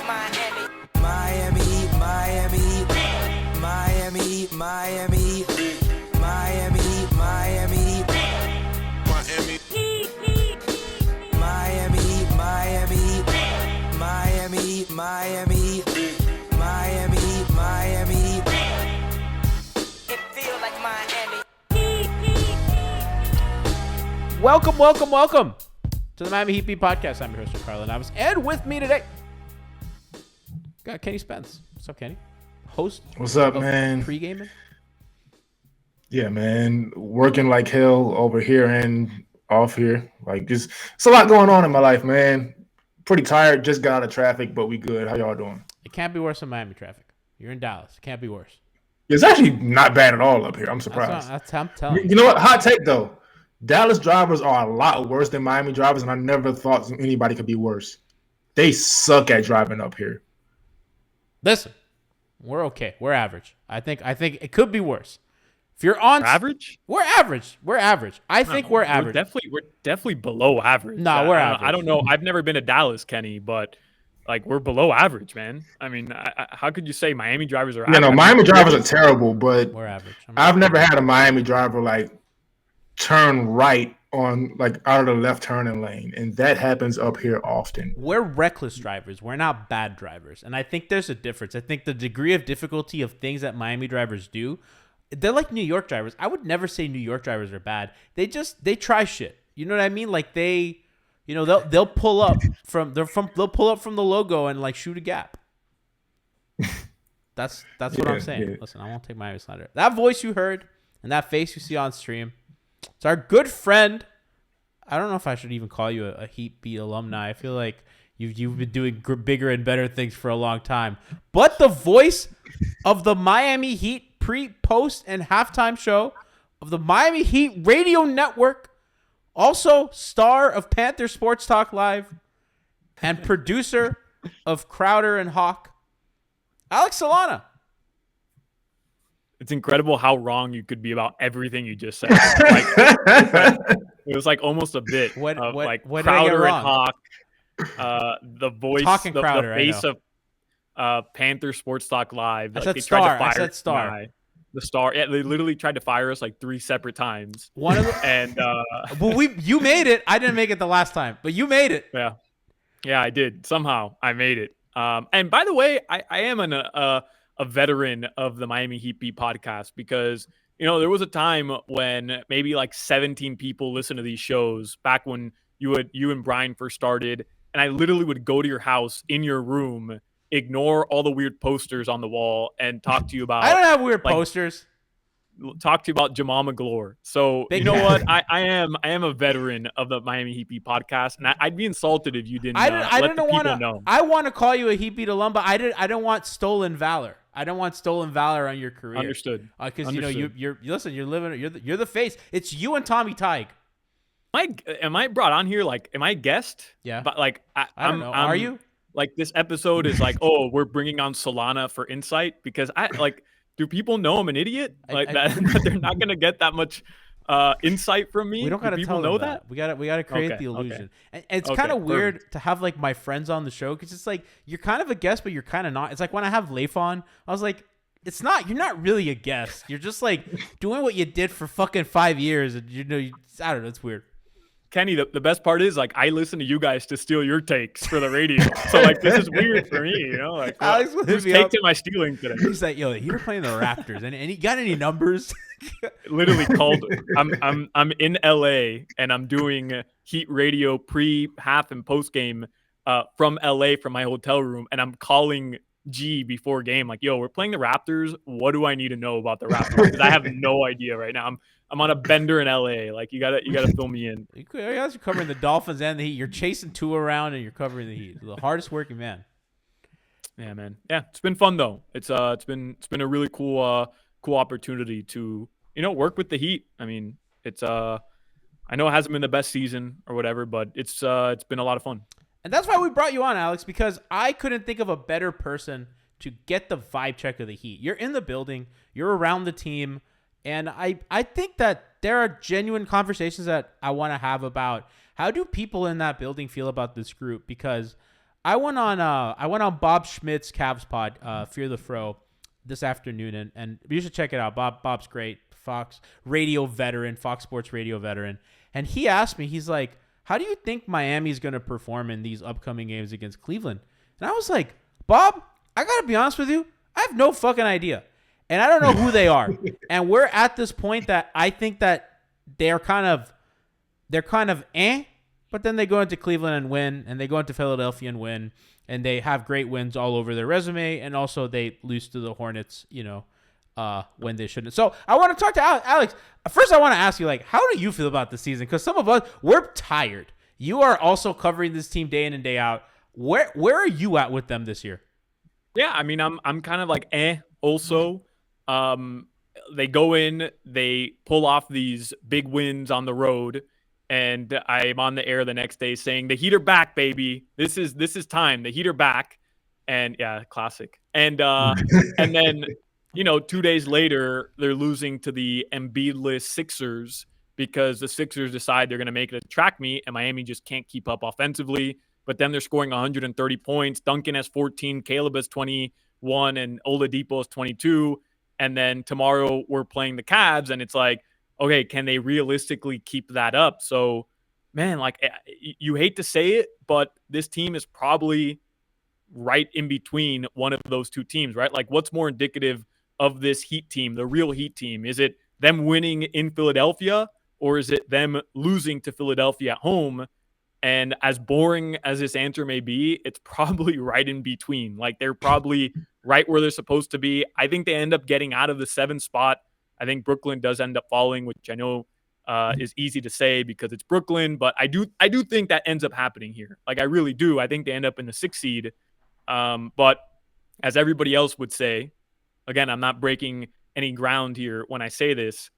Miami. Miami, Miami, Miami, Miami, Miami, Miami, Miami, Miami, Miami, Miami, Miami, Miami, Miami. It feels like Miami. Welcome to the Miami Heat Beat Podcast. I'm your host, Giancarlo Navas, and with me today, got Kenny Spence. What's up, Kenny? Host. What's up, man? Pre-gaming. Yeah, man. Working like hell over here and off here. Like, just it's a lot going on in my life, man. Pretty tired. Just got out of traffic, but we good. How y'all doing? It can't be worse than Miami traffic. You're in Dallas. It can't be worse. It's actually not bad at all up here. I'm surprised. I'm telling you. You know what? Hot take though. Dallas drivers are a lot worse than Miami drivers, and I never thought anybody could be worse. They suck at driving up here. Listen, we're okay. We're average. I think it could be worse. If you're on average, we're average. We're average. I think we're average. We're definitely below average. No, we're average. I don't know. I've never been to Dallas, Kenny, but like we're below average, man. I mean, how could you say Miami drivers are? Yeah, no, Miami drivers are terrible, but we're average. I've never had a Miami driver like turn right on like out of the left turning lane, and that happens up here often. We're reckless drivers. We're not bad drivers, and I think there's a difference. I think the degree of difficulty of things that Miami drivers do, they're like New York drivers. I would never say New York drivers are bad. They try shit. You know what I mean? Like they'll pull up from the logo and like shoot a gap. That's what I'm saying. Yeah. Listen, I won't take Miami slander. That voice you heard and that face you see on stream, it's our good friend. I don't know if I should even call you a Heat Beat alumni. I feel like you've been doing bigger and better things for a long time. But the voice of the Miami Heat pre, post, and halftime show of the Miami Heat Radio Network, also star of Panther Sports Talk Live, and producer of Crowder and Hawk, Alex Solana. It's incredible how wrong you could be about everything you just said. It was like almost a bit of like Crowder and Hawk, the voice, the Crowder, face of Panther Sports Talk Live. I said star. I said star. The star. Yeah, they literally tried to fire us like 3 separate times. One of them, and well, you made it. I didn't make it the last time, but you made it. Yeah, I did. Somehow I made it. And by the way, I am a veteran of the Miami Heat Beat podcast because, you know, there was a time when maybe like 17 people listened to these shows back when you and Brian first started. And I literally would go to your house in your room, ignore all the weird posters on the wall and talk to you about. I don't have weird posters. Talk to you about Jamal McGlure. So you know what? I am a veteran of the Miami Heat Beat podcast, and I'd be insulted if you didn't. I don't know. I want to call you a Heat Beat alum, but I don't want stolen valor. I don't want stolen valor on your career. Understood. Because you know you're you're the face. It's you and Tommy Tige. Am I brought on here? Like, am I a guest? Yeah. But like, I don't know. Are you? Like, this episode is like, oh, we're bringing on Solana for insight because do people know I'm an idiot? Like that they're not gonna get that much insight from me. We don't gotta people know that. We gotta create the illusion. And it's kind of weird to have like my friends on the show because it's like you're kind of a guest, but you're kind of not. It's like when I have Leif on, I was like, you're not really a guest. You're just like doing what you did for fucking 5 years, and I don't know. It's weird. Kenny, the best part is like I listen to you guys to steal your takes for the radio. So like this is weird for me, you know. Like Alex, whose takes am I stealing today? He's like, yo, you're playing the Raptors, and he got any numbers? Literally called. I'm in LA and I'm doing Heat Radio pre, half, and post game from LA from my hotel room, and I'm calling G before game like, yo, we're playing the Raptors. What do I need to know about the Raptors? Because I have no idea right now. I'm on a bender in LA. Like you gotta fill me in. You guys are covering the Dolphins and the Heat. You're chasing two around and you're covering the Heat. The hardest working man. Yeah, man. Yeah, it's been fun though. It's been a really cool opportunity to work with the Heat. I mean, it's I know it hasn't been the best season or whatever, but it's been a lot of fun. And that's why we brought you on, Alex, because I couldn't think of a better person to get the vibe check of the Heat. You're in the building. You're around the team. And I think that there are genuine conversations that I want to have about how do people in that building feel about this group? Because I went on Bob Schmidt's Cavs pod, Fear the Fro, this afternoon, and you should check it out. Bob's great, Fox Sports radio veteran, and he asked me, he's like, how do you think Miami's going to perform in these upcoming games against Cleveland? And I was like, Bob, I got to be honest with you, I have no fucking idea. And I don't know who they are. And we're at this point that I think that they're kind of but then they go into Cleveland and win, and they go into Philadelphia and win, and they have great wins all over their resume, and also they lose to the Hornets, when they shouldn't. So I want to talk to Alex. First, I want to ask you, like, how do you feel about the season? Because some of us, we're tired. You are also covering this team day in and day out. Where are you at with them this year? Yeah, I mean, I'm kind of like also. They go in, they pull off these big wins on the road, and I'm on the air the next day saying the Heat are back, baby. This is time. The Heat are back. And yeah, classic. And and then 2 days later they're losing to the Embiid-less Sixers because the Sixers decide they're going to make it a track meet, and Miami just can't keep up offensively. But then they're scoring 130 points. Duncan has 14, Caleb has 21, and Oladipo has 22. And then tomorrow we're playing the Cavs, and it's like, okay, can they realistically keep that up? So, man, like, you hate to say it, but this team is probably right in between one of those two teams, right? Like, what's more indicative of this Heat team, the real Heat team? Is it them winning in Philadelphia, or is it them losing to Philadelphia at home? And as boring as this answer may be, it's probably right in between. Like, they're probably right where they're supposed to be. I think they end up getting out of the 7th spot. I think Brooklyn does end up falling, which I know is easy to say because it's Brooklyn, but I do think that ends up happening here. Like, I really do. I think they end up in the 6th seed. But as everybody else would say, again, I'm not breaking any ground here when I say this.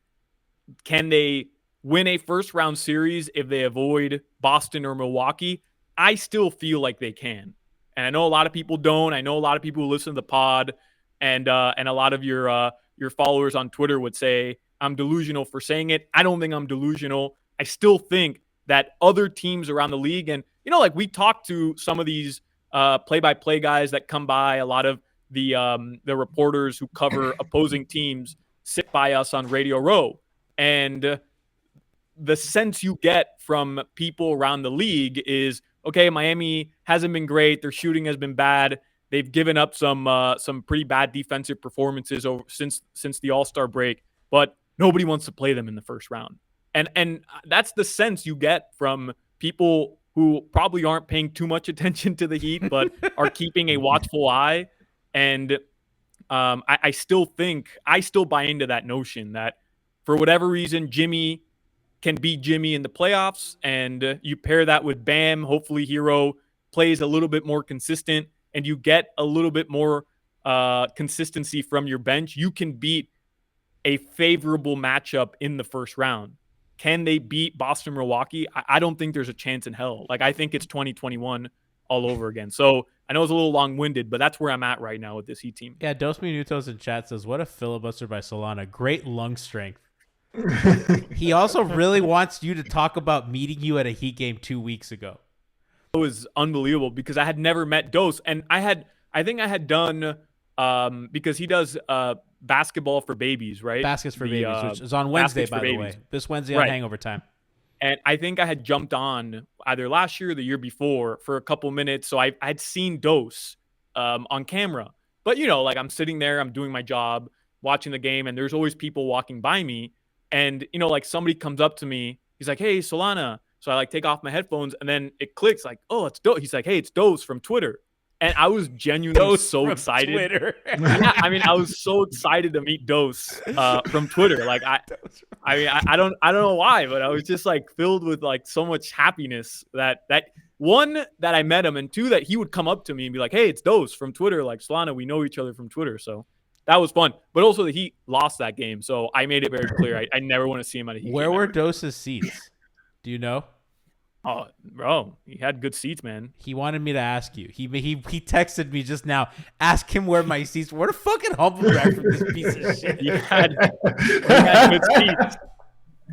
Can they win a first-round series if they avoid Boston or Milwaukee? I still feel like they can. And I know a lot of people don't. I know a lot of people who listen to the pod, and a lot of your followers on Twitter would say I'm delusional for saying it. I don't think I'm delusional. I still think that other teams around the league, and like, we talked to some of these play-by-play guys that come by. A lot of the reporters who cover opposing teams sit by us on Radio Row, and the sense you get from people around the league is, okay, Miami hasn't been great. Their shooting has been bad. They've given up some pretty bad defensive performances since the All-Star break, but nobody wants to play them in the first round. And that's the sense you get from people who probably aren't paying too much attention to the Heat, but are keeping a watchful eye. And I still buy into that notion that for whatever reason, Jimmy can beat Jimmy in the playoffs, and you pair that with Bam. Hopefully Hero plays a little bit more consistent, and you get a little bit more consistency from your bench. You can beat a favorable matchup in the first round. Can they beat Boston, Milwaukee? I don't think there's a chance in hell. Like, I think it's 2021 all over again. So I know it's a little long-winded, but that's where I'm at right now with this Heat team. Yeah, Dos Minutos in chat says, what a filibuster by Solana. Great lung strength. He also really wants you to talk about meeting you at a Heat game 2 weeks ago. It was unbelievable because I had never met Dos, and I think I had done because he does basketball for babies, right? Baskets for Babies, which is on Wednesday, by the way. This Wednesday on Hangover Time. And I think I had jumped on either last year or the year before for a couple minutes, so I'd seen Dos on camera. But like, I'm sitting there, I'm doing my job, watching the game, and there's always people walking by me. And, like, somebody comes up to me. He's like, hey, Solana. So I, like, take off my headphones, and then it clicks like, oh, it's Dos. He's like, hey, it's Dos from Twitter. And I was genuinely so excited. Twitter. Yeah, I mean, I was so excited to meet Dos from Twitter. Like, I don't know why, but I was just, like, filled with, like, so much happiness that one, that I met him, and two, that he would come up to me and be like, hey, it's Dos from Twitter. Like, Solana, we know each other from Twitter. So that was fun. But also the Heat lost that game, so I made it very clear. I never want to see him at a Heat. Where were Dos's seats? Do you know? Oh, bro, he had good seats, man. He wanted me to ask you. He texted me just now. Ask him where my seats were. What a fucking humble brag from this piece of shit. He had good seats.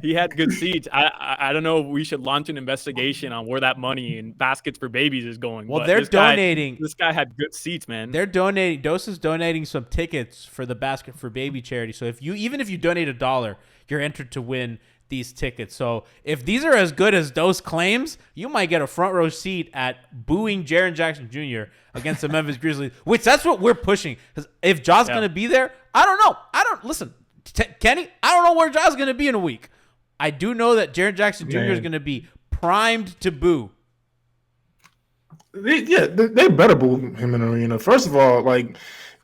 He had good seats. I don't know if we should launch an investigation on where that money in baskets for babies is going. Well, but they're this guy- donating. This guy had good seats, man. They're donating. Dose is donating some tickets for the Basket for Baby charity. So even if you donate $1, you're entered to win these tickets. So if these are as good as Dose claims, you might get a front row seat at booing Jaren Jackson Jr. against the Memphis Grizzlies, which that's what we're pushing. Because if Ja's going to be there, I don't know. Listen, Kenny, I don't know where Ja's going to be in a week. I do know that Jaren Jackson Jr. is going to be primed to boo. They better boo him in the arena. First of all, like,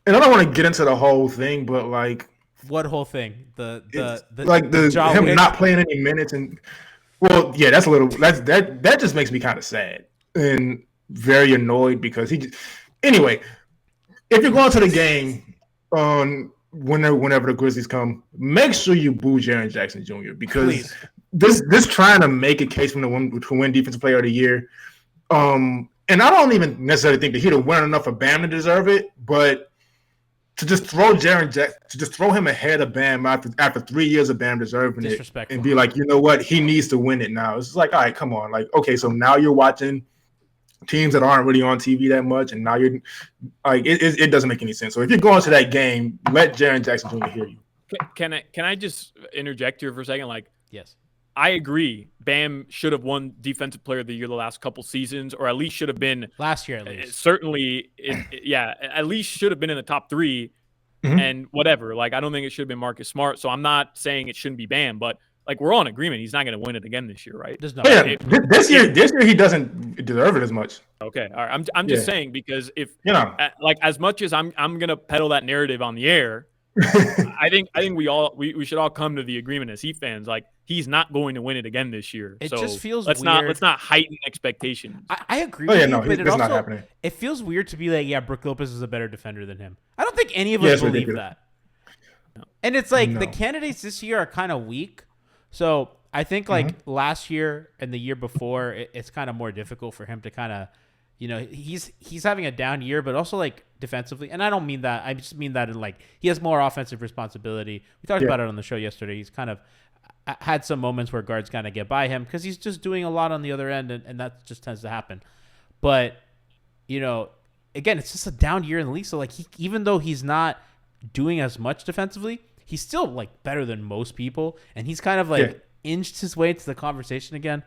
and I don't want to get into the whole thing, but like, what whole thing? The him not playing any minutes and well, yeah, that just makes me kind of sad and very annoyed because anyway, if you're going to the game on whenever the Grizzlies come, make sure you boo Jaren Jackson Jr. because this trying to make a case to win Defensive Player of the Year. And I don't even necessarily think that he'd have won enough for Bam to deserve it, but to just throw him ahead of Bam after 3 years of Bam deserving it and be like, you know what, he needs to win it now. It's like, all right, come on. Like, okay, so now you're watching teams that aren't really on TV that much, and now you're like, it doesn't make any sense. So if you're going to that game, let Jaren Jackson Jr. hear you. Can I just interject here for a second? Like, yes, I agree. Bam should have won Defensive Player of the Year the last couple seasons, or at least should have been last year. At least, certainly, at least should have been in the top 3. Mm-hmm. And whatever. Like, I don't think it should have been Marcus Smart. So I'm not saying it shouldn't be Bam, but like, we're all in agreement. He's not going to win it again this year, right? There's no. This year he doesn't deserve it as much. Okay, all right. I'm just saying because if like as much as I'm gonna peddle that narrative on the air. I think we should all come to the agreement as Heat fans. Like, he's not going to win it again this year. It so just feels let's weird. not heighten expectations. I agree. But it's not happening. It feels weird to be like, yeah, Brook Lopez is a better defender than him. I don't think any of us believe that. No. And it's like the candidates this year are kind of weak. So I think like last year and the year before, it's kind of more difficult for him to kind of, he's having a down year, but also like defensively. And I don't mean that. I just mean that in like he has more offensive responsibility. We talked about it on the show yesterday. He's kind of had some moments where guards kind of get by him because he's just doing a lot on the other end, and that just tends to happen. But, again, it's just a down year in the league. So like even though he's not doing as much defensively, he's still like better than most people, and he's kind of like inched his way into the conversation again.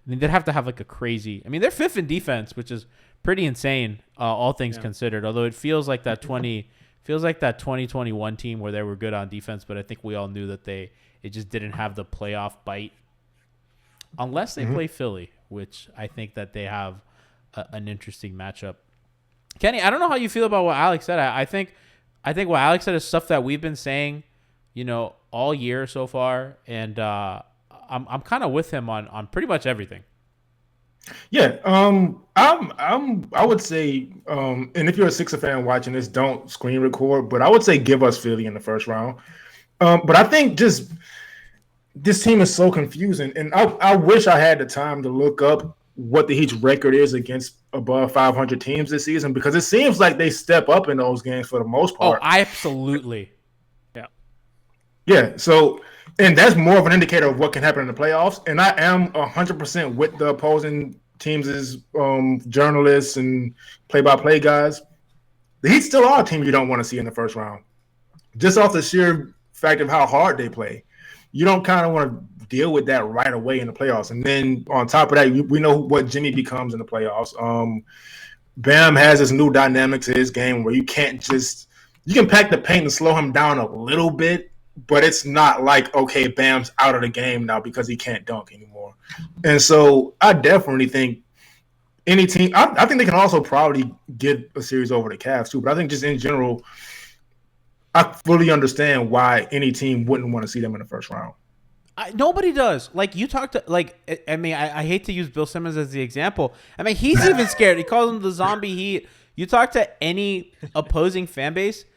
I mean, they'd have to have like a crazy. I mean, they're 5th in defense, which is pretty insane, all things considered. Although it feels like that 2021 team where they were good on defense, but I think we all knew that it just didn't have the playoff bite, unless they play Philly, which I think that they have an interesting matchup. Kenny, I don't know how you feel about what Alex said. I think what Alex said is stuff that we've been saying, all year so far, and I'm kind of with him on pretty much everything. Yeah, I would say, and if you're a Sixer fan watching this, don't screen record, but I would say give us Philly in the first round. But I think just this team is so confusing, and I wish I had the time to look up what the Heat's record is against above 500 teams this season, because it seems like they step up in those games for the most part. Oh, absolutely. Yeah, so, and that's more of an indicator of what can happen in the playoffs. And I am 100% with the opposing teams' journalists and play-by-play guys. The Heat still are a team you don't want to see in the first round, just off the sheer fact of how hard they play. You don't kind of want to deal with that right away in the playoffs. And then on top of that, we know what Jimmy becomes in the playoffs. Bam has this new dynamic to his game where you can pack the paint and slow him down a little bit, but it's not like, okay, Bam's out of the game now because he can't dunk anymore. And so I definitely think any team – I think they can also probably get a series over the Cavs too, but I think just in general, I fully understand why any team wouldn't want to see them in the first round. Nobody does. Like, you talk to – like, I mean, I hate to use Bill Simmons as the example. I mean, he's even scared. He calls them the zombie Heat. You talk to any opposing fan base –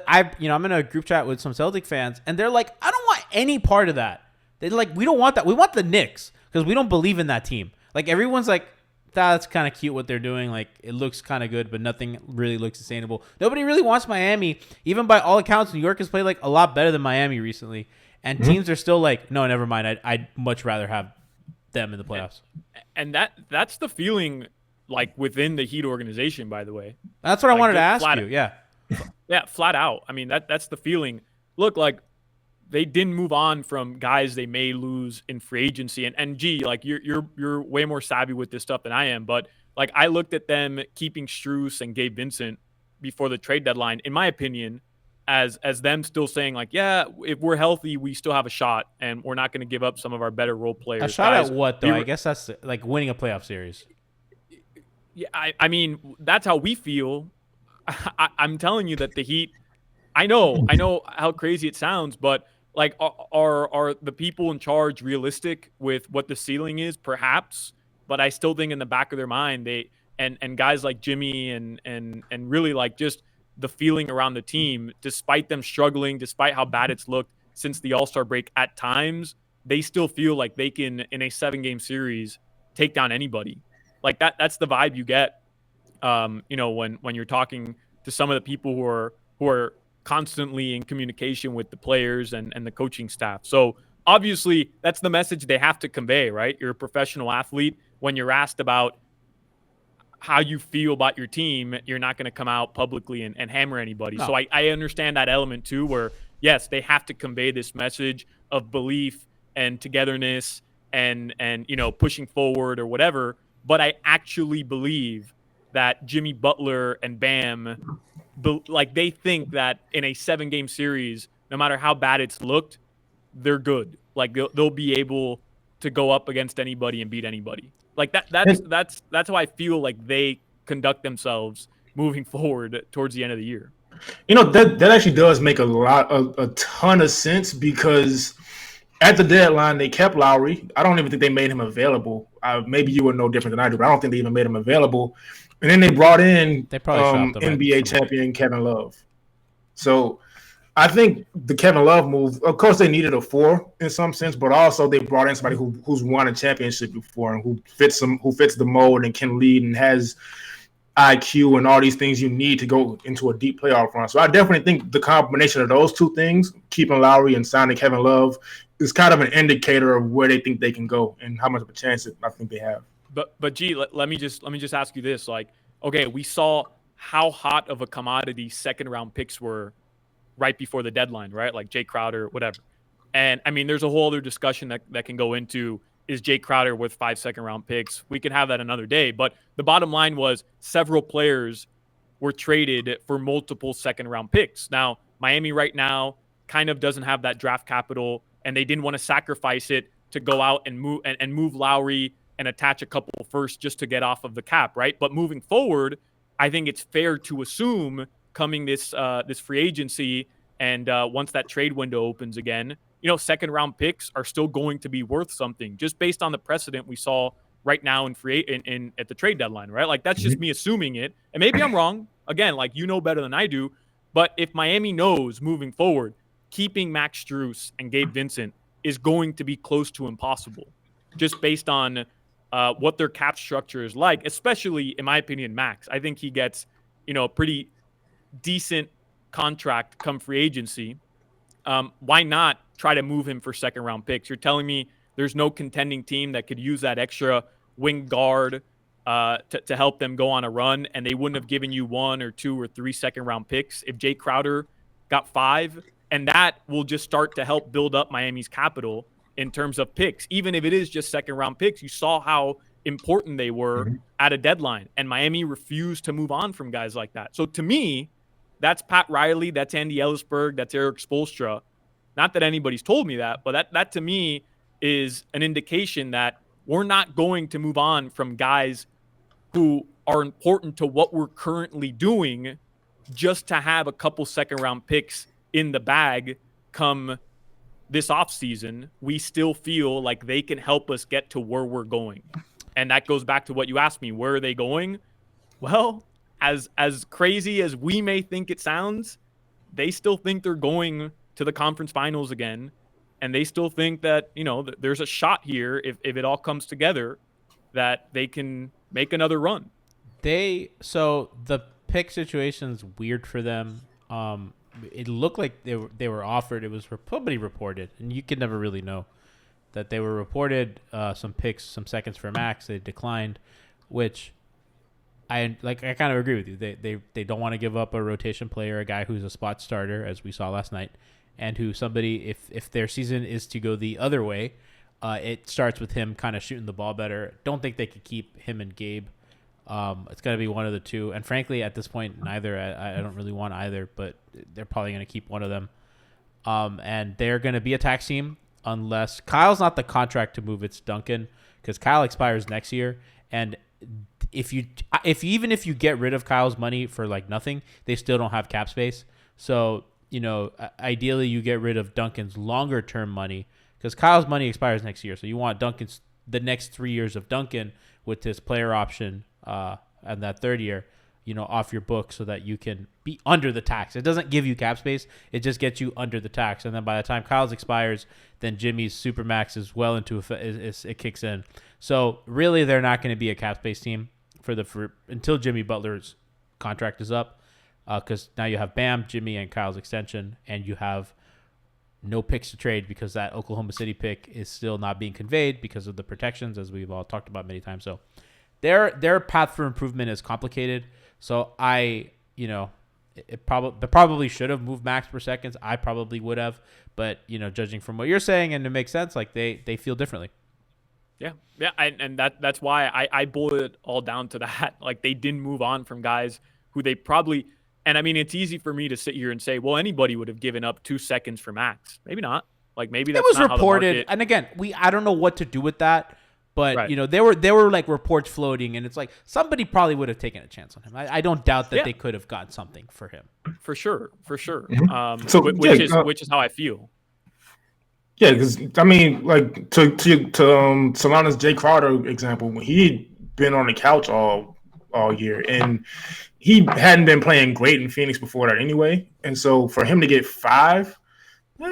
I'm in a group chat with some Celtic fans, and they're like, I don't want any part of that. They're like, we don't want that. We want the Knicks because we don't believe in that team. Like, everyone's like, that's kind of cute what they're doing. Like, it looks kind of good, but nothing really looks sustainable. Nobody really wants Miami. Even by all accounts, New York has played like a lot better than Miami recently. And teams are still like, no, never mind. I'd much rather have them in the playoffs. And that's the feeling like within the Heat organization, by the way. That's what I Like, wanted to just ask you. Yeah. Yeah, flat out. I mean, that's the feeling. Look, like they didn't move on from guys they may lose in free agency. And gee, like you're way more savvy with this stuff than I am. But like I looked at them keeping Strus and Gabe Vincent before the trade deadline, in my opinion, as them still saying like, yeah, if we're healthy, we still have a shot, and we're not going to give up some of our better role players. A shot guys, at what though? I guess that's like winning a playoff series. Yeah, I mean that's how we feel. I'm telling you that the Heat. I know how crazy it sounds, but like, are the people in charge realistic with what the ceiling is? Perhaps, but I still think in the back of their mind, they and guys like Jimmy and really like just the feeling around the team, despite them struggling, despite how bad it's looked since the All-Star break at times, they still feel like they can, in a 7-game series, take down anybody. Like that's the vibe you get, when you're talking to some of the people who are constantly in communication with the players and the coaching staff. So obviously that's the message they have to convey, right? You're a professional athlete. When you're asked about how you feel about your team, you're not going to come out publicly and hammer anybody. No. So I understand that element too, where yes, they have to convey this message of belief and togetherness and pushing forward or whatever. But I actually believe that Jimmy Butler and Bam, like they think that in a 7-game series, no matter how bad it's looked, they're good. Like they'll be able to go up against anybody and beat anybody. Like that's how I feel like they conduct themselves moving forward towards the end of the year. That actually does make a ton of sense, because at the deadline they kept Lowry. I don't even think they made him available. Maybe you would know different than I do, but I don't think they even made him available. And then they brought in NBA champion Kevin Love. So I think the Kevin Love move, of course, they needed a 4 in some sense, but also they brought in somebody who's won a championship before and who fits the mold and can lead and has IQ and all these things you need to go into a deep playoff run. So I definitely think the combination of those two things, keeping Lowry and signing Kevin Love, is kind of an indicator of where they think they can go and how much of a chance I think they have. But G, let me just ask you this: like, okay, we saw how hot of a commodity 2nd-round picks were right before the deadline, right? Like Jay Crowder, whatever. And I mean, there's a whole other discussion that can go into, is Jay Crowder worth 5 2nd-round picks? We can have that another day. But the bottom line was several players were traded for multiple 2nd-round picks. Now, Miami right now kind of doesn't have that draft capital, and they didn't want to sacrifice it to go out and move Lowry and attach a couple first just to get off of the cap, right? But moving forward, I think it's fair to assume coming this free agency and once that trade window opens again, 2nd-round picks are still going to be worth something, just based on the precedent we saw right now in at the trade deadline, right? Like that's just me assuming it, and maybe I'm wrong. Again, like better than I do, but if Miami knows moving forward, keeping Max Strus and Gabe Vincent is going to be close to impossible, just based on what their cap structure is like, especially in my opinion, Max. I think he gets, a pretty decent contract come free agency. Why not try to move him for 2nd-round picks? You're telling me there's no contending team that could use that extra wing guard to help them go on a run, and they wouldn't have given you 1 or 2 or 3 2nd-round picks if Jay Crowder got 5, and that will just start to help build up Miami's capital in terms of picks. Even if it is just 2nd-round picks, you saw how important they were at a deadline, and Miami refused to move on from guys like that. So to me, that's Pat Riley, that's Andy Ellisberg, that's Eric Spoelstra. Not that anybody's told me that, but that to me is an indication that we're not going to move on from guys who are important to what we're currently doing just to have a couple 2nd-round picks in the bag come this offseason. We still feel like they can help us get to where we're going. And that goes back to what you asked me, where are they going? Well, as crazy as we may think it sounds, they still think they're going to the conference finals again. And they still think that, there's a shot here, if it all comes together, that they can make another run. So the pick situation's weird for them. it looked like they were offered. It was probably reported, and you could never really know that they were reported some picks, some seconds for Max. They declined, which I kind of agree with you. They don't want to give up a rotation player, a guy who's a spot starter, as we saw last night, and who somebody if their season is to go the other way, it starts with him kind of shooting the ball better. Don't think they could keep him and Gabe. It's got to be one of the two. And frankly, at this point, neither. I don't really want either, but they're probably going to keep one of them. And they're going to be a tax team unless Kyle's not the contract to move. It's Duncan, because Kyle expires next year. And if you get rid of Kyle's money for like nothing, they still don't have cap space. So, ideally you get rid of Duncan's longer term money, because Kyle's money expires next year. So you want the next 3 years of Duncan with his player option and that third year, off your book, so that you can be under the tax. It doesn't give you cap space. It just gets you under the tax. And then by the time Kyle's expires, then Jimmy's Supermax is well into it kicks in. So really, they're not going to be a cap space team until Jimmy Butler's contract is up, because now you have Bam, Jimmy, and Kyle's extension, and you have no picks to trade because that Oklahoma City pick is still not being conveyed because of the protections, as we've all talked about many times. So their path for improvement is complicated. So they probably should have moved Max per seconds. I probably would have, but judging from what you're saying, and it makes sense, like they feel differently. Yeah. And that's why I boiled it all down to that. Like, they didn't move on from guys who they probably, and I mean, it's easy for me to sit here and say, well, anybody would have given up 2 seconds for Max. Maybe not. Like, maybe that's it was not reported. How the market... And again, I don't know what to do with that. But, right. There were like reports floating, and it's like somebody probably would have taken a chance on him. I don't doubt that they could have gotten something for him. For sure. Mm-hmm. Which is how I feel. Yeah, because I mean, like to Solana's Jay Crowder example, he'd been on the couch all year, and he hadn't been playing great in Phoenix before that anyway. And so for him to get 5,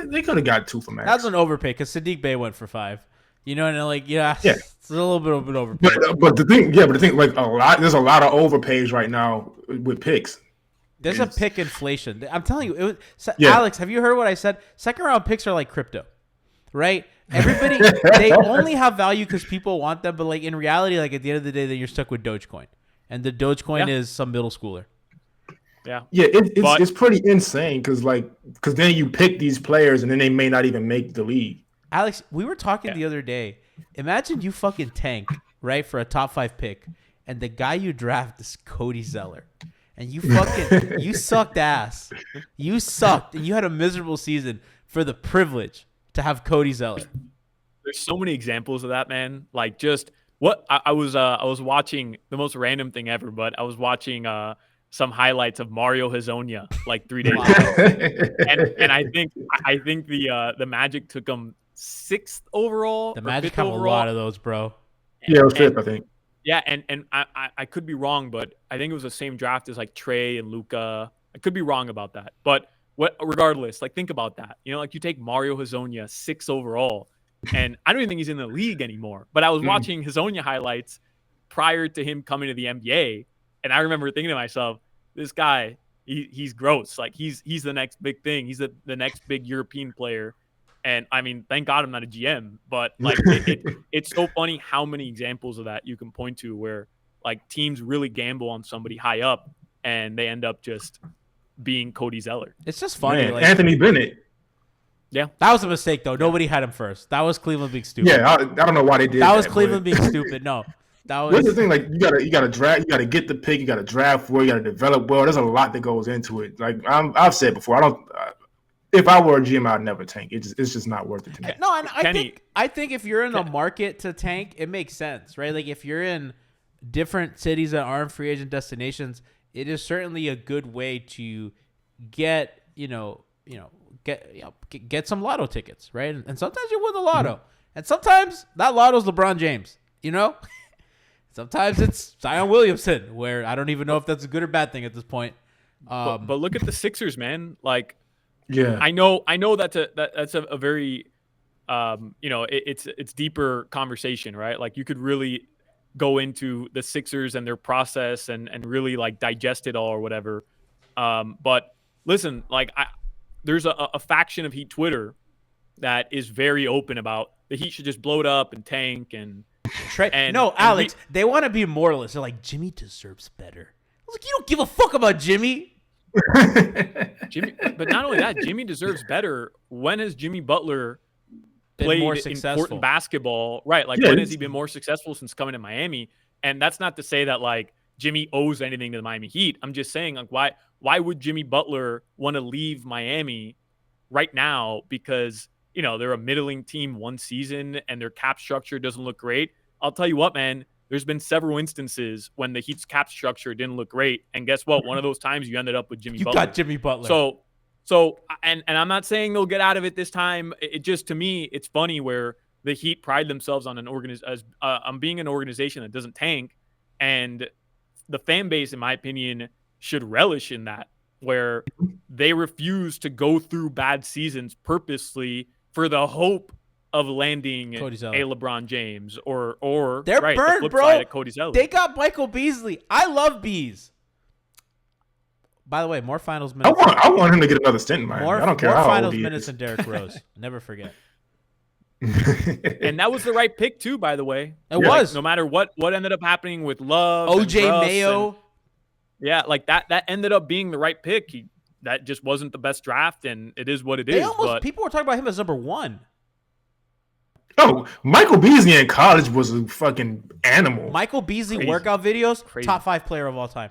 they could have got 2 for Max. That's an overpay, because Sadiq Bey went for 5. And it's a little bit of an overpay. But the thing, like there's a lot of overpays right now with picks. There's a pick inflation. I'm telling you, Alex, have you heard what I said? Second round picks are like crypto, right? Everybody, they only have value because people want them, but like in reality, like at the end of the day, then you're stuck with Dogecoin, and the Dogecoin is some middle schooler. Yeah, it's pretty insane because then you pick these players and then they may not even make the league. Alex, we were talking the other day. Imagine you fucking tank, right, for a top 5 pick, and the guy you draft is Cody Zeller. And you sucked ass. You sucked, and you had a miserable season for the privilege to have Cody Zeller. There's so many examples of that, man. Like, just what I was watching, the most random thing ever, but I was watching some highlights of Mario Hezonja like 3 days ago. And I think the Magic took him 6th overall. The Magic have overall. A lot of those, bro. Yeah, it was 5th, I think. Yeah, and I could be wrong, but I think it was the same draft as like Trey and Luka. I could be wrong about that, but regardless, like, think about that. Like, you take Mario Hezonja 6th overall, and I don't even think he's in the league anymore. But I was watching Hezonja highlights prior to him coming to the NBA, and I remember thinking to myself, this guy, he's gross. Like, he's the next big thing. He's the next big European player. And I mean, thank God I'm not a GM, but like it's so funny how many examples of that you can point to where like teams really gamble on somebody high up and they end up just being Cody Zeller. It's just funny. Man, like, Anthony Bennett. Yeah. That was a mistake, though. Nobody had him first. That was Cleveland being stupid. Yeah, I don't know why they did that. That was Cleveland being stupid. No. That was... What's the thing? Like, you gotta draft, you gotta get the pick, you gotta draft well, you gotta develop well. There's a lot that goes into it. Like I've said before, if I were a GM, I'd never tank. It's just not worth it to me. No, and I think if you're in the market to tank, it makes sense, right? Like, if you're in different cities that aren't free agent destinations, it is certainly a good way to get some lotto tickets, right? And sometimes you win the lotto, and sometimes that lotto's LeBron James. Sometimes it's Zion Williamson, where I don't even know if that's a good or bad thing at this point. But look at the Sixers, man. Like. Yeah, I know that's a very, it's deeper conversation, right? Like, you could really go into the Sixers and their process and really like digest it all or whatever. But listen, like there's a faction of Heat Twitter that is very open about the Heat should just blow it up and tank and Alex, they want to be moralists. They're like, Jimmy deserves better. I was like, you don't give a fuck about Jimmy. Jimmy, but not only that, Jimmy deserves better. When has Jimmy Butler played more important basketball? Right, like when has he been more successful since coming to Miami? And that's not to say that like Jimmy owes anything to the Miami Heat. I'm just saying, like, why would Jimmy Butler want to leave Miami right now because, you know, they're a middling team one season and their cap structure doesn't look great? I'll tell you what, man, there's been several instances when the Heat's cap structure didn't look great. And guess what? One of those times you ended up with Jimmy Butler. You got Jimmy Butler. So and I'm not saying they'll get out of it this time. It just, to me, it's funny where the Heat pride themselves on on being an organization that doesn't tank. And the fan base, in my opinion, should relish in that, where they refuse to go through bad seasons purposely for the hope of landing a LeBron James or they're right, burned, the flip bro. side of Cody Zeller. They got Michael Beasley. I love Bees. By the way, more finals minutes. I want him to get another stint in Miami. I don't care more how finals old he minutes is. than Derrick Rose. Never forget. And that was the right pick too, by the way. It was. No matter what ended up happening with Love, OJ and Russ Mayo. Yeah, like that ended up being the right pick. That just wasn't the best draft, and it is what it is. But people were talking about him as number 1. Oh, Michael Beasley in college was a fucking animal. Michael Beasley Crazy. workout videos, Crazy. top 5 player of all time.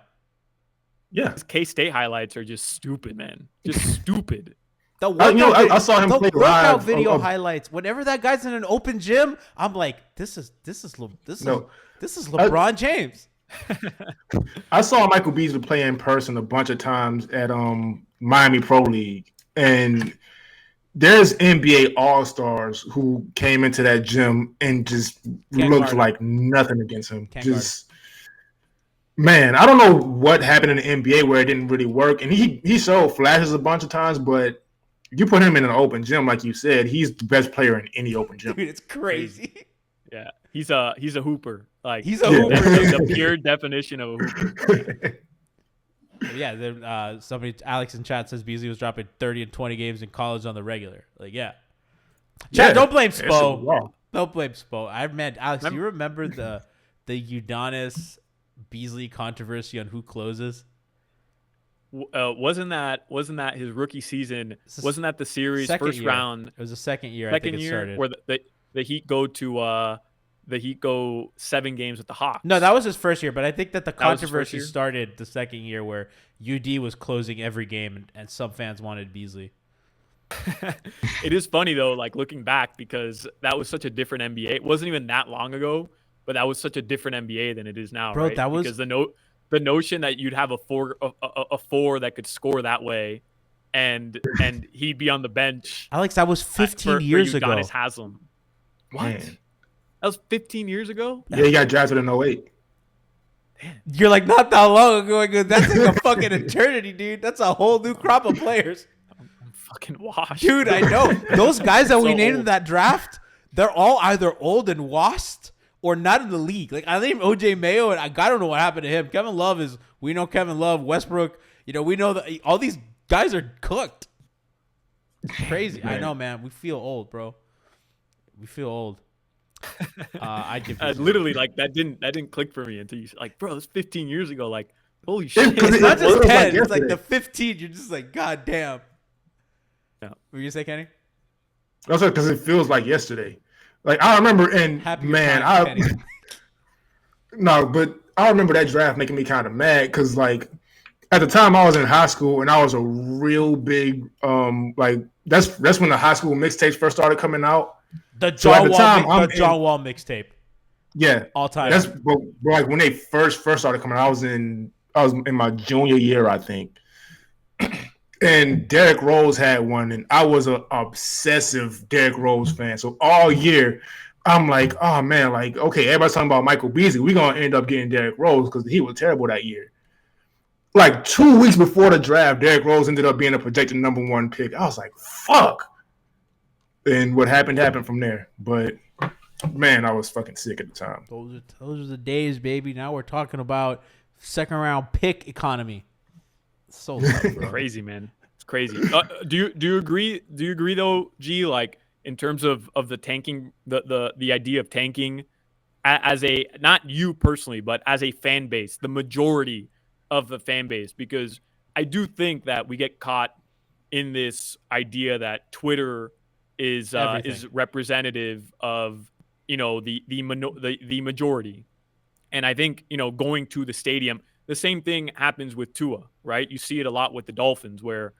Yeah. his K-State highlights are just stupid, man. Just stupid. The workout, I saw him play workout live video highlights. Whenever that guy's in an open gym, I'm like, this is LeBron James. I saw Michael Beasley play in person a bunch of times at Miami Pro League, and there's NBA All-Stars who came into that gym and just looked like nothing against him. Man, I don't know what happened in the NBA where it didn't really work, and he showed flashes a bunch of times, but you put him in an open gym, like you said, he's the best player in any open gym. Dude, it's crazy. Yeah, he's a hooper. Like he's a hooper. The pure definition of a hooper. Yeah, Alex in chat says Beasley was dropping 30 and 20 games in college on the regular. Like, yeah. Chat, don't blame Spo. Don't blame Spo. Alex, do you remember the Udonis Beasley controversy on who closes? Wasn't that his rookie season? Wasn't that the series first round? It was the second year. I think it started where the Heat go 7 games with the Hawks. No, that was his first year, but I think that the controversy started the second year where UD was closing every game and some fans wanted Beasley. It is funny though, like looking back, because that was such a different NBA. It wasn't even that long ago, but that was such a different NBA than it is now, bro. Right? That was because the notion that you'd have a four that could score that way, and he'd be on the bench. Alex, that was 15 years ago. Udonis Haslem. What? Man. That was 15 years ago? Yeah, he got drafted in 08. You're like, not that long ago. I go, that's like a fucking eternity, dude. That's a whole new crop of players. I'm fucking washed. Dude, I know. Those guys that we named old. in that draft, they're all either old and washed or not in the league. Like, I named OJ Mayo, and I don't know what happened to him. Kevin Love we know Kevin Love, Westbrook, we know that all these guys are cooked. It's crazy. I know, man. We feel old, bro. We feel old. I give literally like that didn't click for me until you like, bro, it's 15 years ago. Like, holy shit! It's not just 10. Like it's like the 15. You're just like, god damn. Yeah. What were you gonna say, Kenny? That's because it feels like yesterday. Like I remember, and no, but I remember that draft making me kind of mad because like at the time I was in high school and I was a real big like that's when the high school mixtapes first started coming out. The John Wall mixtape. Yeah, all time. That's like when they first started coming out. I was in my junior year, I think. And Derrick Rose had one, and I was an obsessive Derrick Rose fan. So all year, I'm like, oh man, like okay, everybody's talking about Michael Beasley. We're gonna end up getting Derrick Rose because he was terrible that year. Like 2 weeks before the draft, Derrick Rose ended up being a projected number 1 pick. I was like, fuck. And what happened from there. But man, I was fucking sick at the time. Those are the days, baby. Now we're talking about second round pick economy. So tough, bro. Crazy, man. crazy. Do you agree? Do you agree though, G? Like in terms of the tanking, the idea of tanking as a, not you personally, but as a fan base, the majority of the fan base, because I do think that we get caught in this idea that Twitter is representative of, you know, the majority. And I think, you know, going to the stadium, the same thing happens with Tua, right? You see it a lot with the Dolphins where,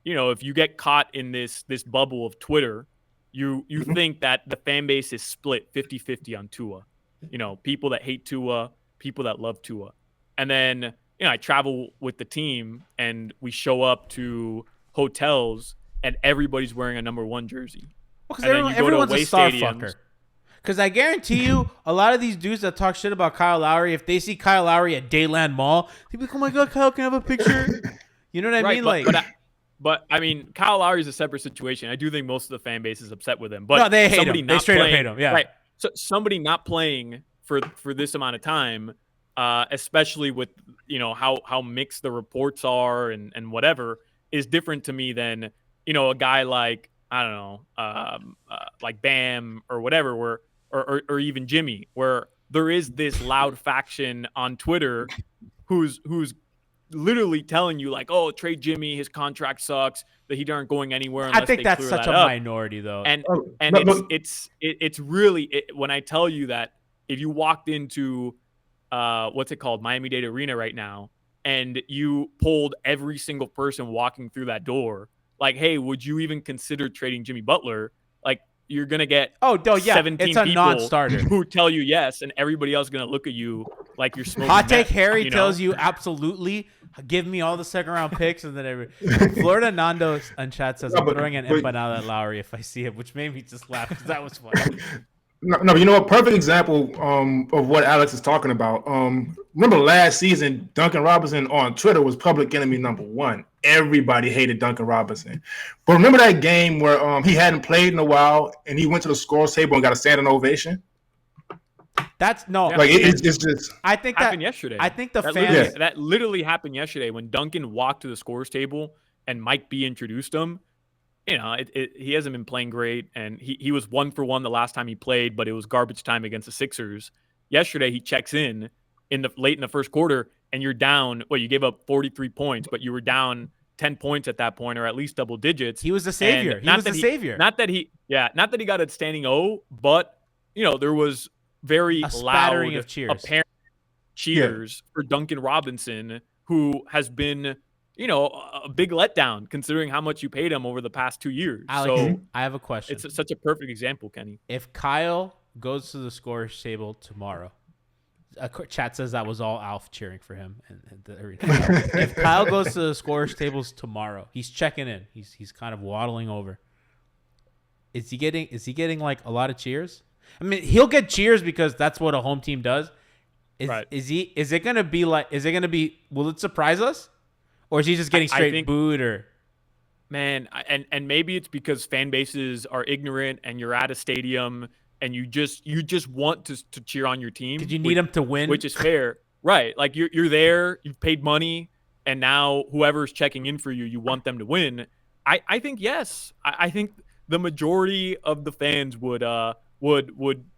you know, if you get caught in this bubble of Twitter, you think that the fan base is split 50-50 on Tua. You know, people that hate Tua, people that love Tua. And then, you know, I travel with the team and we show up to hotels and everybody's wearing a number 1 jersey. Because everyone's a star fucker. Because I guarantee you, a lot of these dudes that talk shit about Kyle Lowry, if they see Kyle Lowry at Dayland Mall, they'll be like, oh my God, Kyle, can I have a picture? You know what I mean? But I mean, Kyle Lowry is a separate situation. I do think most of the fan base is upset with him. But no, they hate him. They straight up hate him. Yeah. Right. So somebody not playing for this amount of time, especially with, you know, how mixed the reports are and whatever, is different to me than, you know, a guy like, I don't know, like Bam or whatever, where or even Jimmy, where there is this loud faction on Twitter who's literally telling you like, oh, trade Jimmy, his contract sucks, that he aren't going anywhere unless I think they that's clear such that a up. minority though. And it's really when I tell you that if you walked into what's it called, Miami-Dade Arena right now, and you polled every single person walking through that door, like, hey, would you even consider trading Jimmy Butler? Like, you're gonna get 17 it's a people non-starter who tell you yes, and everybody else is gonna look at you like you're smoking. Hot take meth, Harry you know? tells you absolutely. Give me all the second round picks, and then Florida Nando in chat says I'm throwing an empanada at Lowry if I see it, which made me just laugh because that was funny. No, you know what? Perfect example of what Alex is talking about. Remember last season, Duncan Robinson on Twitter was public enemy number 1. Everybody hated Duncan Robinson. But remember that game where he hadn't played in a while and he went to the scores table and got a standing ovation? That's no. Like it's just. I think that happened yesterday. I think the fans that literally happened yesterday when Duncan walked to the scores table and Mike B introduced him. You know, he hasn't been playing great, and he was 1 for 1 the last time he played, but it was garbage time against the Sixers. Yesterday, he checks in late in the first quarter, and you're down. Well, you gave up 43 points, but you were down 10 points at that point, or at least double digits. He was the savior. He was the savior. Not that he got a standing O, but you know there was very loud of cheers, apparent cheers for Duncan Robinson, who has been, you know, a big letdown considering how much you paid him over the past 2 years. Alex, so I have a question. It's such a perfect example, Kenny. If Kyle goes to the scores table tomorrow, chat says that was all Alf cheering for him. If Kyle goes to the scores tables tomorrow, he's checking in. He's kind of waddling over. Is he getting like a lot of cheers? I mean, he'll get cheers because that's what a home team does. Right. Is it gonna be? Will it surprise us? Or is he just getting straight booed? Or man, and maybe it's because fan bases are ignorant, and you're at a stadium, and you just want to cheer on your team. Did you need them to win? Which is fair, right? Like you're there, you've paid money, and now whoever's checking in for you, you want them to win. I think yes. I think the majority of the fans would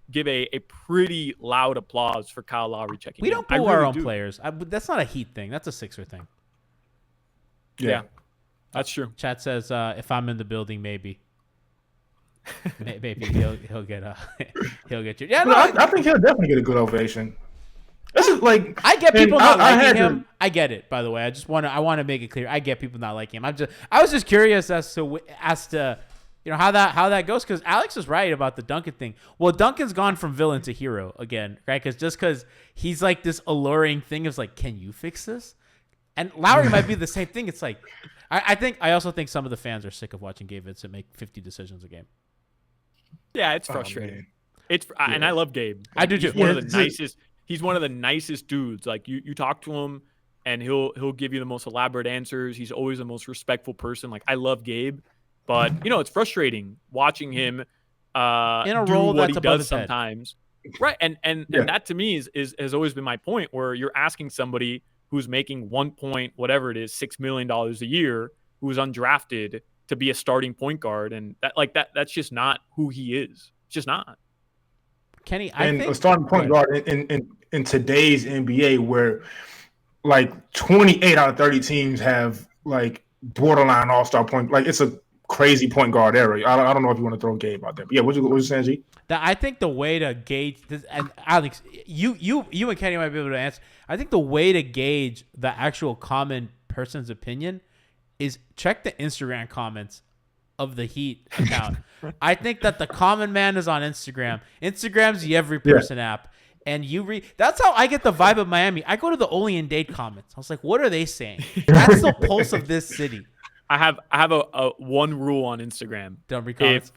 give a pretty loud applause for Kyle Lowry checking in. We don't boo our own players. That's not a Heat thing. That's a Sixer thing. Yeah, that's true. Chat says if I'm in the building, maybe he'll get you. Yeah, no, I think he'll definitely get a good ovation. This is like I get people not liking him. I get it. By the way, I want to make it clear. I get people not liking him. I was just curious as to you know how that goes, because Alex is right about the Duncan thing. Well, Duncan's gone from villain to hero again, right? Because he's like this alluring thing of like, can you fix this? And Lowry might be the same thing. It's like, I also think some of the fans are sick of watching Gabe Vincent make 50 decisions a game. Yeah, it's frustrating. And I love Gabe. I do too. He's one of the nicest. He's one of the nicest dudes. Like you talk to him, and he'll give you the most elaborate answers. He's always the most respectful person. Like I love Gabe, but you know it's frustrating watching him in a do role what that's he above does his head. Sometimes. Right, and that to me has always been my point, where you're asking somebody who's making $6 million a year who was undrafted to be a starting point guard, and that's just not who he is. It's just not. Kenny, I think a starting point guard in today's NBA, where like 28 out of 30 teams have like borderline all-star point. Like it's a crazy point guard era. I don't know if you want to throw Gabe out there, but yeah, what you saying, G? I think the way to gauge this, and Alex, you and Kenny might be able to answer. I think the way to gauge the actual common person's opinion is check the Instagram comments of the Heat account. I think that the common man is on Instagram. Instagram's the every person app. And you read. That's how I get the vibe of Miami. I go to the Only in Dade comments. I was like, what are they saying? That's the pulse of this city. I have a one rule on Instagram. Don't read comments.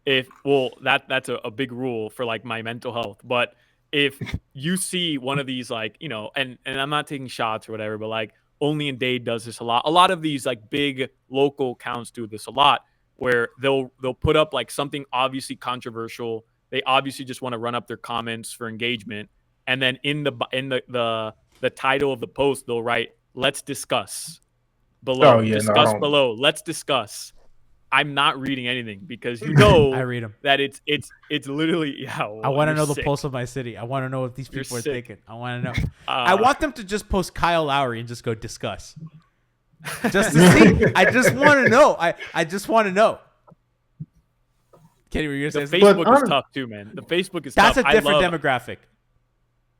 That's a big rule for like my mental health. But if you see one of these, like, you know, and I'm not taking shots or whatever, but like Only in Dade does this a lot. A lot of these like big local accounts do this a lot, where they'll put up like something obviously controversial. They obviously just want to run up their comments for engagement, and then in the title of the post they'll write, "Let's discuss below." Below. Let's discuss. I'm not reading anything because you know I read them. That it's literally I want to know the pulse of my city. I want to know what these people are thinking. I want to know. I want them to just post Kyle Lowry and just go discuss. Just to see. I just want to know. I just want to know. Kenny, were you gonna say Facebook is tough too, man. The Facebook is tough. That's a different demographic.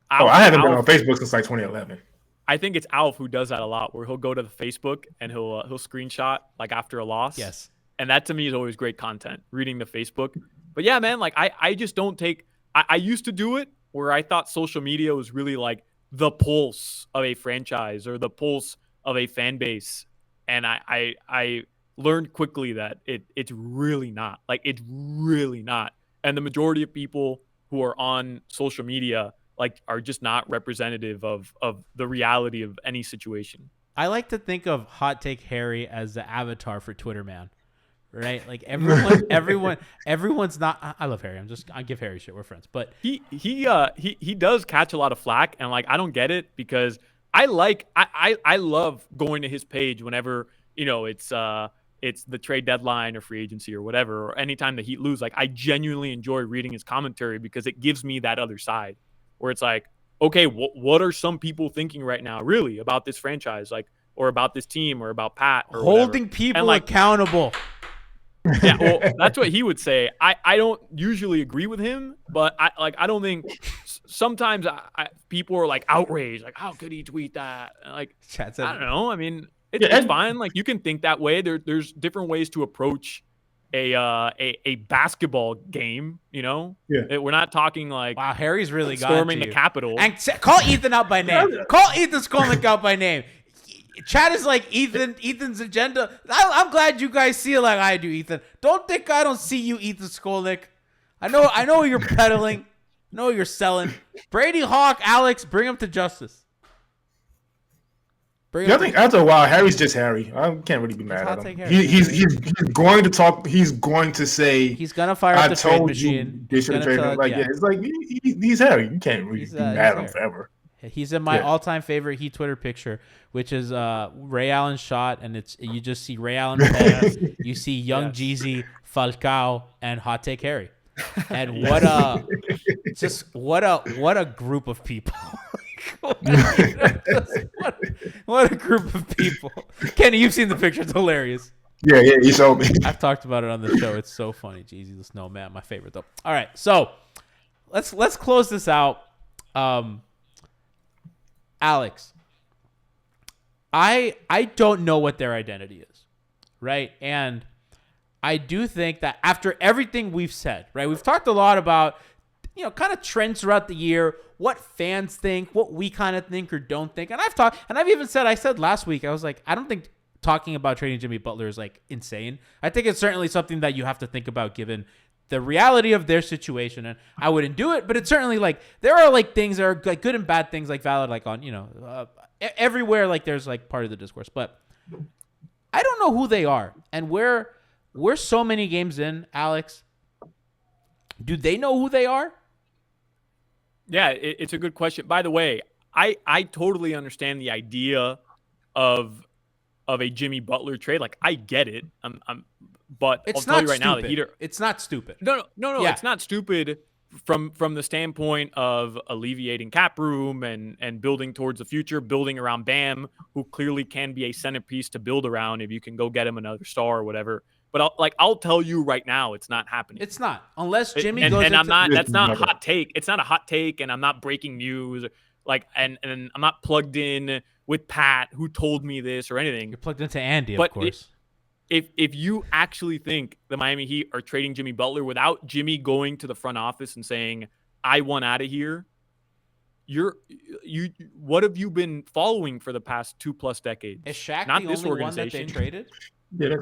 I haven't been on Facebook since like 2011. I think it's Alf who does that a lot, where he'll go to the Facebook and he'll screenshot like after a loss. Yes. And that to me is always great content, reading the Facebook. But yeah, man, like I just don't take – I used to do it where I thought social media was really like the pulse of a franchise or the pulse of a fan base. And I learned quickly that it's really not. Like, it's really not. And the majority of people who are on social media like are just not representative of the reality of any situation. I like to think of Hot Take Harry as the avatar for Twitter, man. Right? Like everyone's not. I love Harry. I give Harry shit. We're friends, but he does catch a lot of flack, and like I don't get it because I love going to his page whenever, you know, it's the trade deadline or free agency or whatever, or anytime the Heat lose. Like, I genuinely enjoy reading his commentary because it gives me that other side where it's like, okay, what are some people thinking right now really about this franchise, like, or about this team or about Pat or holding whatever. People accountable. Yeah, well, that's what he would say. I don't usually agree with him, but I don't think sometimes people are like outraged, like, how could he tweet that? Like, I don't know. I mean, it's fine. Like, you can think that way. There's different ways to approach a basketball game. You know, we're not talking like, wow, Harry's really storming the Capitol. And call Ethan out by name. Call Ethan Skolnick out by name. Chat is like Ethan's agenda. I'm glad you guys see it like I do, Ethan. Don't think I don't see you, Ethan Skolnick. I know you're peddling. I know you're selling. Brady Hawk, Alex, bring him to justice. I think after a while, Harry's just Harry. I can't really be mad at him. He's going to talk. He's going to say. He's gonna fire up the trade machine. They should have traded him. It's like he's Harry. You can't really be mad at him forever. He's in my all-time favorite Heat Twitter picture, which is Ray Allen shot, and you just see Ray Allen, you see Young Jeezy, Falcao, and Hot Take Harry, and what a group of people. What a group of people. Kenny, you've seen the picture. It's hilarious. Yeah, you showed me. I've talked about it on the show. It's so funny. Jeezy the Snowman, my favorite though. All right, so let's close this out. Alex, I don't know what their identity is, right? And I do think that after everything we've said, right, we've talked a lot about, kind of trends throughout the year, what fans think, what we kind of think or don't think. And I said last week, I was like, I don't think talking about trading Jimmy Butler is like insane. I think it's certainly something that you have to think about given the reality of their situation, and I wouldn't do it, but it's certainly like there are like things that are like good and bad things, like valid, like on everywhere, like there's like part of the discourse, but I don't know who they are, and we're so many games in, Alex. Do they know who they are? Yeah, it's a good question. By the way, I totally understand the idea of of a Jimmy Butler trade. Like, I get it. But It's I'll tell not you right now, the stupid. Heat are. It's not stupid. No. Yeah. It's not stupid from the standpoint of alleviating cap room and building towards the future, building around Bam, who clearly can be a centerpiece to build around if you can go get him another star or whatever. But I'll tell you right now, it's not happening. It's not, unless Jimmy and, goes. And I'm not. That's not a Never. hot take. It's not a hot take, and I'm not breaking news. Like, and I'm not plugged in with Pat, who told me this or anything. You're plugged into Andy, But of course. If you actually think the Miami Heat are trading Jimmy Butler without Jimmy going to the front office and saying, "I want out of here," what have you been following for the past 2+ decades? Is Shaq Not the this only one that organization. they traded? Yeah.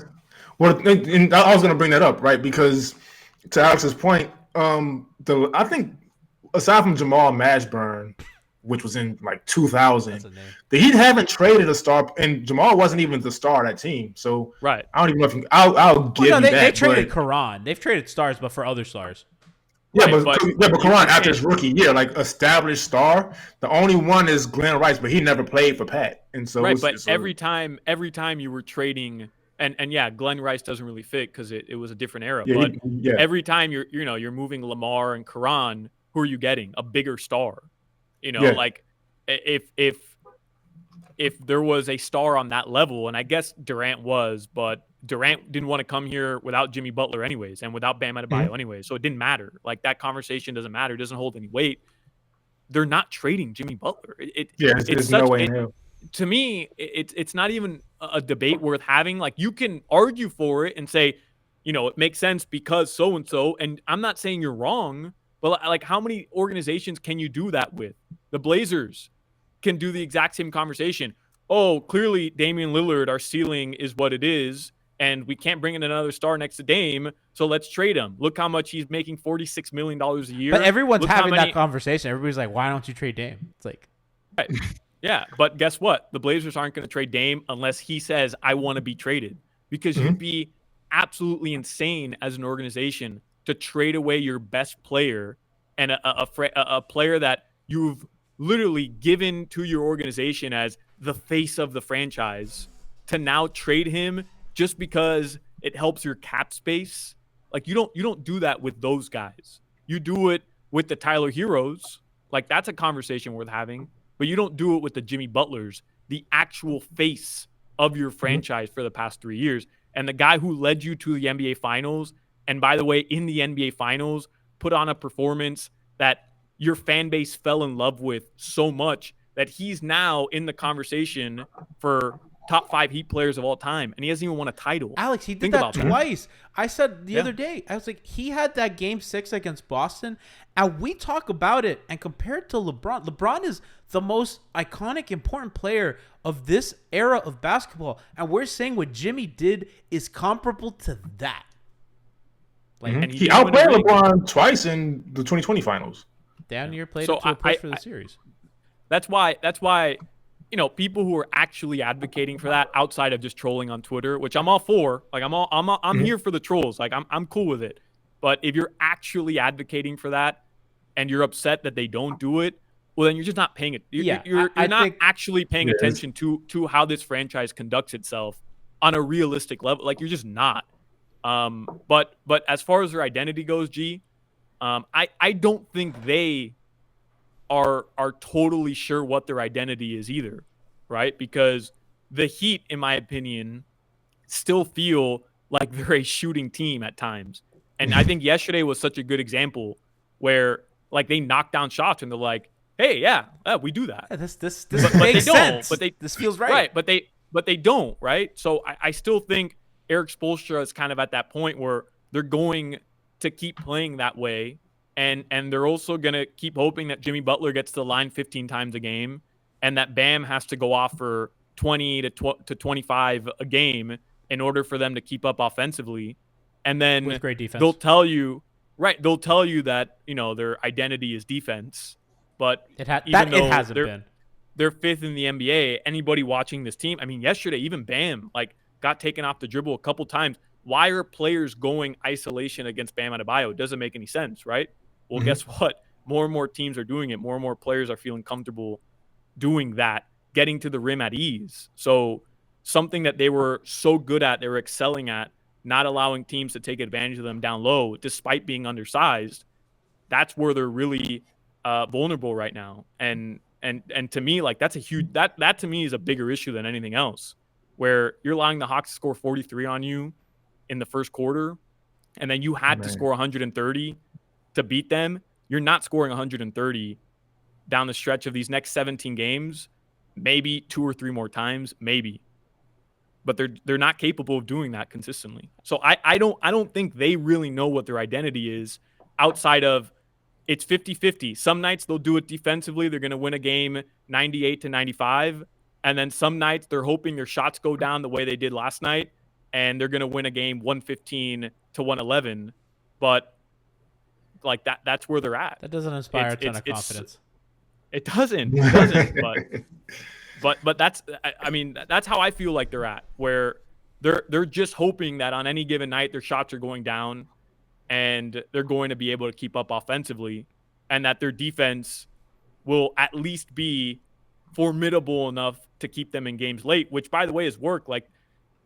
Well, and I was going to bring that up, right? Because to Alex's point, I think aside from Jamal Mashburn, which was in like 2000, That's a name. the Heat haven't traded a star, and Jamal wasn't even the star of that team. So Right. I don't even know if I'll give Well, no, you they that. traded but, Karan. They've traded stars, but for other stars. yeah, Right, but but Karan after his rookie year, like established star. The only one is Glenn Rice, but he never played for Pat, and so Right, it's- but it's every time you were trading, and yeah, Glenn Rice doesn't really fit because it was a different era. yeah, But yeah. every time you're moving Lamar and Karan, who are you getting? A bigger star. Yeah. Like if there was a star on that level, and I guess Durant was, but Durant didn't want to come here without Jimmy Butler anyways, and without Bam Adebayo anyways, so it didn't matter. Like, that conversation doesn't matter. It doesn't hold any weight. They're not trading Jimmy Butler. There's no way in hell. To me, it's not even a debate worth having. Like, you can argue for it and say, it makes sense because so-and-so, and I'm not saying you're wrong, but like, how many organizations can you do that with? The Blazers can do the exact same conversation. Oh, clearly Damian Lillard, our ceiling is what it is, and we can't bring in another star next to Dame, so let's trade him. Look how much he's making, $46 million a year. But everyone's Look how having many- that conversation. Everybody's like, why don't you trade Dame? It's like, Right. Yeah, but guess what? The Blazers aren't going to trade Dame unless he says, I want to be traded. Because you'd be absolutely insane as an organization to trade away your best player and a player that you've literally given to your organization as the face of the franchise, to now trade him just because it helps your cap space. Like, you don't do that with those guys. You do it with the Tyler Heroes. Like, that's a conversation worth having. But you don't do it with the Jimmy Butlers, the actual face of your franchise for the past 3 years, and the guy who led you to the NBA Finals. And by the way, in the NBA Finals, put on a performance that your fan base fell in love with so much that he's now in the conversation for top 5 Heat players of all time, and he hasn't even won a title. Alex, he did Think that about that. twice. I said the Yeah. other day, I was like, he had that game 6 against Boston, and we talk about it and compare it to LeBron. LeBron is the most iconic, important player of this era of basketball, and we're saying what Jimmy did is comparable to that. Like, And He didn't win a outplayed ring. LeBron twice in the 2020 finals. down near played So it to a push I- for the series. That's why people who are actually advocating for that outside of just trolling on Twitter, which I'm all for, like I'm here for the trolls, like I'm cool with it. But if you're actually advocating for that and you're upset that they don't do it, well, then you're just not paying it. You're I not think- actually paying Yeah, attention to how this franchise conducts itself on a realistic level. Like, you're just not. But as far as their identity goes, I don't think they are totally sure what their identity is either, right? Because the Heat, in my opinion, still feel like they're a shooting team at times. And I think yesterday was such a good example where, like, they knock down shots and they're like, hey, yeah, we do that. Yeah, this But makes they don't. sense. But this feels right. But they don't, right? So I still think Eric Spoelstra is kind of at that point where they're going to keep playing that way. And they're also going to keep hoping that Jimmy Butler gets to the line 15 times a game and that Bam has to go off for 20 to 25 a game in order for them to keep up offensively. And then With great defense. they'll tell you that, their identity is defense. But It even though hasn't been. they're 5th in the NBA, anybody watching this team, I mean, yesterday, even Bam, got taken off the dribble a couple times. Why are players going isolation against Bam Adebayo? It doesn't make any sense, right? Well, guess what? More and more teams are doing it. More and more players are feeling comfortable doing that, getting to the rim at ease. So something that they were so good at, they were excelling at, not allowing teams to take advantage of them down low, despite being undersized. That's where they're really vulnerable right now. And to me, like that's a huge that to me is a bigger issue than anything else. Where you're allowing the Hawks to score 43 on you in the first quarter, and then you had to score 130 to beat them. You're not scoring 130 down the stretch of these next 17 games, maybe 2 or 3 more times, maybe. But they're not capable of doing that consistently. So I don't think they really know what their identity is outside of it's 50-50. Some nights they'll do it defensively. They're going to win a game 98-95. And then some nights they're hoping their shots go down the way they did last night, and they're going to win a game 115-111. But like that's where they're at. That doesn't inspire a ton of confidence. It doesn't. But that's, I mean, that's how I feel like they're at, where they're just hoping that on any given night their shots are going down and they're going to be able to keep up offensively, and that their defense will at least be formidable enough to keep them in games late, which, by the way, has worked. Like,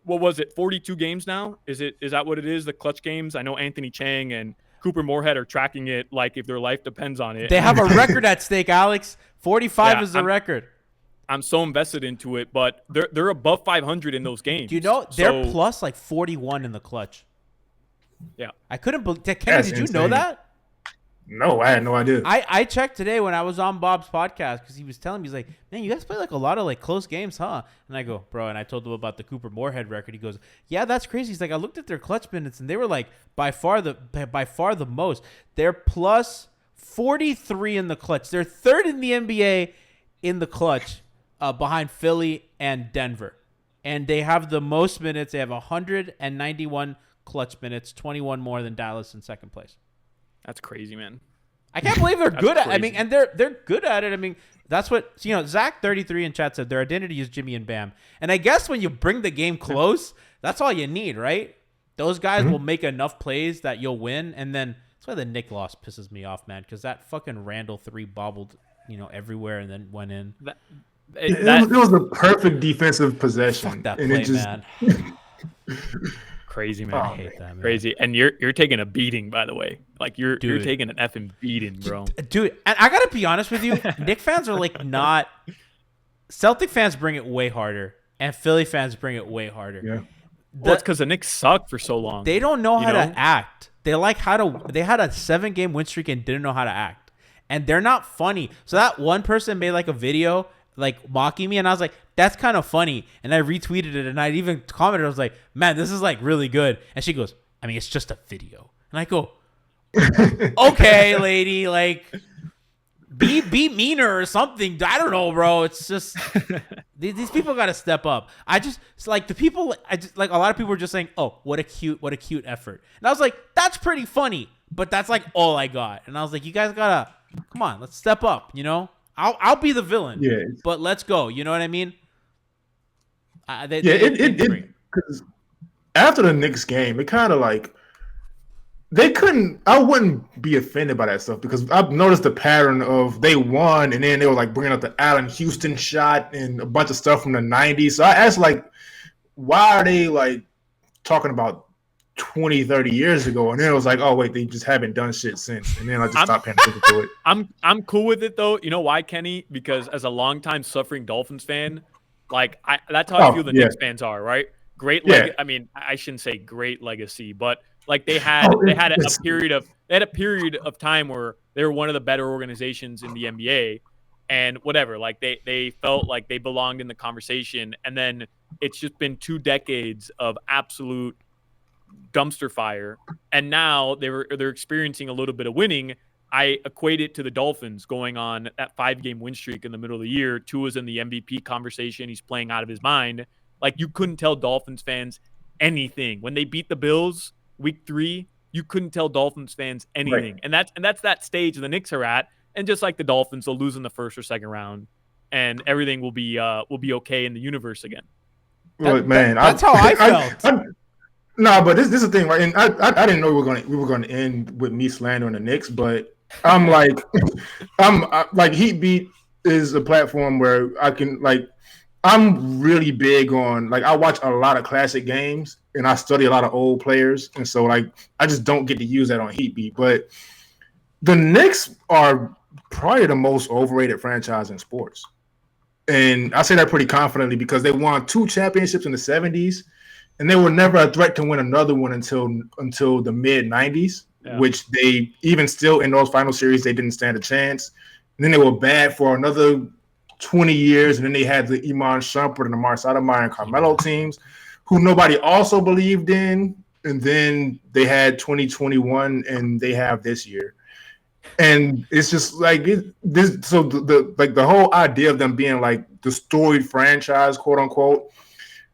what was it, 42 games now? Is that what it is, the clutch games? I know Anthony Chang and Cooper Moorhead are tracking it like if their life depends on it. They have a record at stake, Alex. 45 is the record. I'm so invested into it, but they're above 500 in those games. Do you know they're plus like 41 in the clutch? Yeah. I couldn't believe. Kenny, did you know that? No, I had no idea. I checked today when I was on Bob's podcast because he was telling me, he's like, man, you guys play like a lot of like close games, huh? And I go, bro, and I told him about the Cooper Moorhead record. He goes, yeah, that's crazy. He's like, I looked at their clutch minutes and they were like by far the most. They're plus 43 in the clutch. They're third in the NBA in the clutch, behind Philly and Denver. And they have the most minutes. They have 191 clutch minutes, 21 more than Dallas in second place. That's crazy, man. I can't believe they're good at it. I mean, crazy. and they're good at it. I mean, that's what, Zach 33 in chat said their identity is Jimmy and Bam. And I guess when you bring the game close, that's all you need, right? Those guys will make enough plays that you'll win. And then that's why the Nick loss pisses me off, man, because that fucking Randall 3 bobbled, everywhere and then went in. It was a perfect defensive possession. Fuck that play, man. Crazy, man. I hate that, man. Crazy. And you're taking a beating, by the way. Like you're taking an effing beating, bro. Dude, and I gotta be honest with you, Knick fans are like not. Celtic fans bring it way harder, and Philly fans bring it way harder. Yeah. Well, it's because the Knicks sucked for so long. They don't know how to act. They had a 7-game win streak and didn't know how to act. And they're not funny. So that one person made like a video like mocking me, and I was like, that's kind of funny. And I retweeted it, and I even commented, I was like, man, this is like really good. And she goes, I mean, it's just a video. And I go, okay, lady, like be meaner or something. I don't know, bro. It's just these people got to step up. It's like the people, like a lot of people were just saying, oh, what a cute effort. And I was like, that's pretty funny, but that's like all I got. And I was like, you guys gotta, come on, let's step up, I'll be the villain, but let's go. You know what I mean? Because after the Knicks game, it kind of like I wouldn't be offended by that stuff because I've noticed the pattern of they won and then they were like bringing up the Allen Houston shot and a bunch of stuff from the 90s. So I asked, like, why are they like talking about 20, 30 years ago? And then it was like, oh, wait, they just haven't done shit since. And then I just stopped paying attention to it. I'm cool with it, though. You know why, Kenny? Because as a longtime suffering Dolphins fan, like that's how I feel the Knicks fans are, right? Great, I mean, I shouldn't say great legacy, but like they had a period of time where they were one of the better organizations in the NBA, and whatever, like they felt like they belonged in the conversation, and then it's just been 2 decades of absolute dumpster fire, and now they're experiencing a little bit of winning. I equate it to the Dolphins going on that 5-game win streak in the middle of the year. Tua's in the MVP conversation. He's playing out of his mind. Like, you couldn't tell Dolphins fans anything. When they beat the Bills week 3, you couldn't tell Dolphins fans anything. Right. And that's that stage the Knicks are at. And just like the Dolphins, they'll lose in the first or second round, and everything will be okay in the universe again. That's how I felt. No, but this is the thing, right? And I didn't know we were going to end with me slandering the Knicks, but I'm like, Heat Beat is a platform where I can, like, I'm really big on, like, I watch a lot of classic games and I study a lot of old players, and so like I just don't get to use that on Heatbeat. But the Knicks are probably the most overrated franchise in sports. And I say that pretty confidently because they won 2 championships in the 70s, and they were never a threat to win another one until the mid 90s, which they even still in those final series they didn't stand a chance. And then they were bad for another 20 years, and then they had the Iman Shumpert and the Amar Stoudemire and Carmelo teams, who nobody also believed in. And then they had 2021, and they have this year. And it's just like this. So the whole idea of them being like the storied franchise, quote unquote,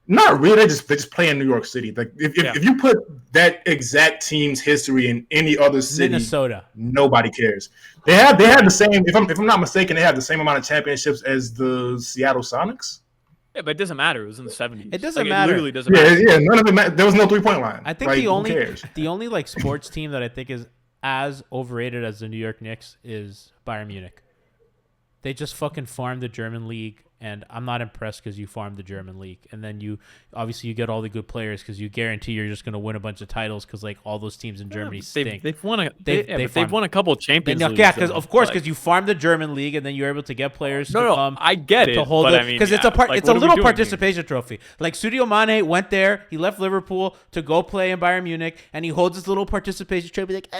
not really. They just play in New York City. Like if you put that exact team's history in any other city, Minnesota, nobody cares. They had the same. If I'm not mistaken, they have the same amount of championships as the Seattle Sonics. Yeah, but it doesn't matter. It was in the 70s. It doesn't matter. It literally doesn't matter. Yeah, none of it matters. There was no 3-point line. I think like, the only like sports team that I think is as overrated as the New York Knicks is Bayern Munich. They just fucking farmed the German league, and I'm not impressed because you farmed the German league. And then you get all the good players because you guarantee you're just going to win a bunch of titles because like all those teams in Germany stink. They've won a couple of Champions Leagues. Yeah, because you farmed the German league and then you're able to get players. I get it. To hold but it I mean, because it's a little participation trophy. Like Sadio Mane went there, he left Liverpool to go play in Bayern Munich, and he holds this little participation trophy like I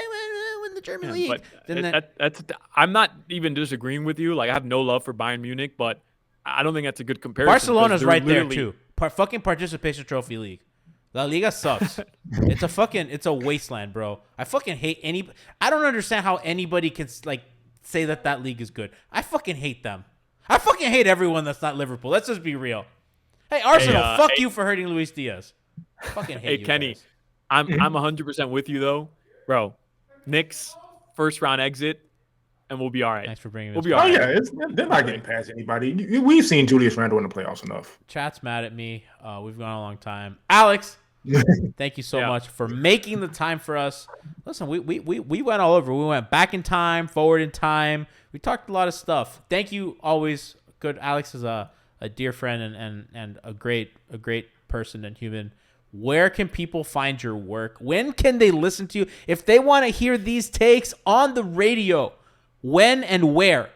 win the German league. But I'm not even disagreeing with you. Like I have no love for Bayern Munich, but I don't think that's a good comparison. Barcelona's right there too. Fucking participation trophy league. La Liga sucks. It's a wasteland, bro. I fucking hate I don't understand how anybody can like say that league is good. I fucking hate them. I fucking hate everyone that's not Liverpool. Let's just be real. Hey Arsenal, fuck you for hurting Luis Diaz. I fucking hate you. Hey Kenny, guys. I'm 100% with you though, bro. Knicks first round exit. And we'll be all right. Thanks for bringing We'll this. be all right. Yeah, they're not getting past anybody. We've seen Julius Randle in the playoffs enough. Chat's mad at me. We've gone a long time. Alex, thank you so much for making the time for us. Listen, we went all over. We went back in time, forward in time. We talked a lot of stuff. Thank you always. Good. Alex is a dear friend and a great person and human. Where can people find your work? When can they listen to you? If they want to hear these takes on the radio, when and where?